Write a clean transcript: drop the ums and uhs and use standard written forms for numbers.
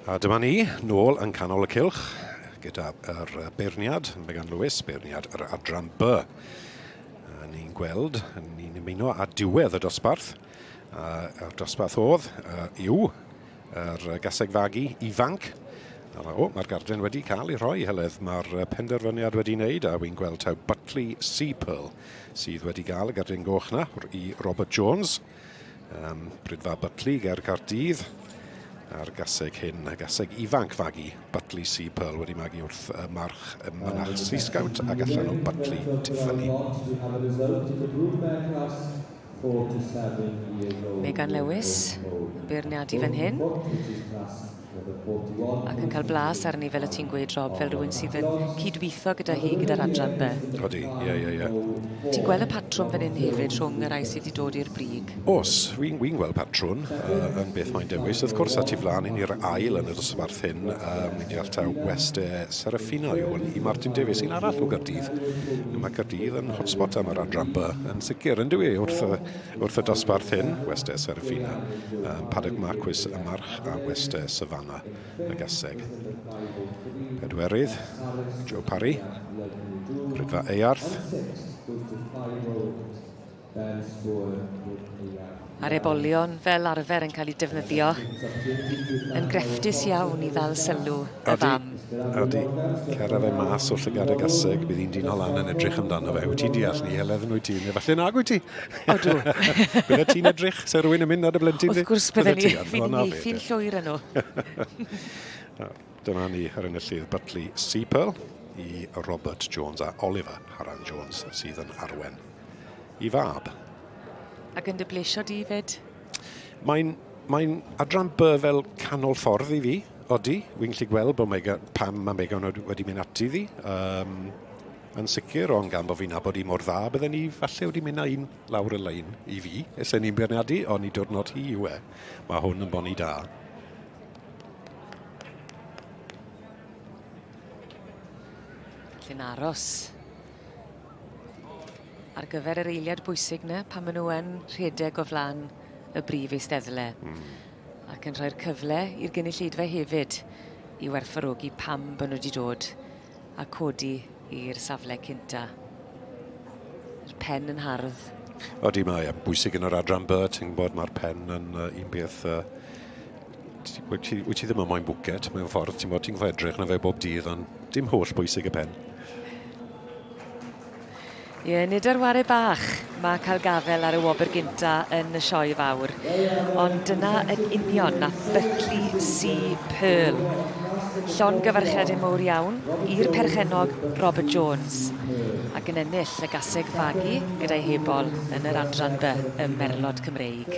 A dyma ni, nôl yn canol y cylch, gyda'r beirniad, Megan Lewis, beirniad yr adran B. Ni'n gweld, ni'n ymuno â diwedd y dosbarth. Yr dosbarth oedd yw yr Caseg Fagu ifanc. Mae'r gardyn wedi cael ei rhoi heledd. Mae'r penderfyniad wedi wneud, a wy'n gweld taw Butley Seapearl sydd wedi cael y gardyn goch na i Robert Jones. Brydfa Butley ger Caerdydd. A'r gaseg hyn, y gaseg ifanc Fagu, Butley Seapearl wedi magu wrth march mynach Sea Scout ac allan o Butley Tiffany. Megan Lewis, beirniadu fan hyn. Ac yn cael blas arni fel y ti'n gweud, Rob, fel rhywun sydd yn cydweithio gyda hi gyda'r adran be. Odi, ie. Ti'n gweld y patrwm fan hyn hefyd rhwng y rai sydd wedi dod i'r brig? Os, wy'n gweld patrwm yn beth mae'n dewis. Wrth gwrs, at i flaen i'r ail yn y dosbarth hyn, mynd i altaw West Serafina yw hwn i Martin Davies, un arall o Gaerdydd. Mae Gaerdydd yn hotspot am yr adran B yn sicr yn dwi wrth y dosbarth hyn, West Serafina, Paddock Marquis y march a West Savannah y gaseg. Pedwerydd, Joe Parry, Brydfa Earth. A'r ebolion fel arfer yn cael ei defnyddio yn grefftus iawn i ddal sylw y fam. Adi, cera fe mas o llygad y gaseg, bydd hi'n dyn o lan yn edrych amdano fe. Wyt ti'n deall ni, Heledd yn wyt ti? Neu falle nag wyt ti? Odw. Bydde ti'n edrych, se rhywun yn mynd ar y blentyn? Wrth gwrs bydde ni, fi'n neithi'n llwyr yn nhw. Dyma ni ar enillydd Butley Seapearl i Robert Jones a Oliver Haran Jones sydd yn arwen i fab. Ac yn dy blesio di fyd? Mae'n adran B fel canol ffordd i fi, odi. Wy'n gallu gweld bod pam mae Megan wedi mynd ati ddi. Yn sicr, ond gan bod fi'n nabod i mor dda, bydden ni falle wedi mynd â un lawr y lein i fi. Esen ni'n beirniadu, ond i diwrnod hi yw e. Mae hwn yn boni da. Lle'n aros ar gyfer yr eiliad bwysig na, pan maen nhw yn rhedeg o flan y brif eisteddle. Ac yn rhoi'r cyfle i'r gynulleidfa hefyd i werthfawrogi pam bod nhw wedi dod a codi i'r safle cynta. Yr pen yn hardd. Odi, mae bwysig yn yr adran B, ti'n bod mae'r pen yn un beth... Wyt ti ddim yn moyn bwcet mewn ffordd, ti'n bod ti'n gwybod edrych na fe bob dydd, ond dim holl bwysig y pen. Ie, nid ar ware bach mae cael gafel ar y wobr gynta yn y sioe fawr. Ond dyna yn union nath Butley Seapearl. Llon gyfarchiadau mawr iawn i'r perchennog Robert Jones. Ac yn ennill y Caseg Fagu gyda'i hebol yn yr adran B, y Merlod Cymreig.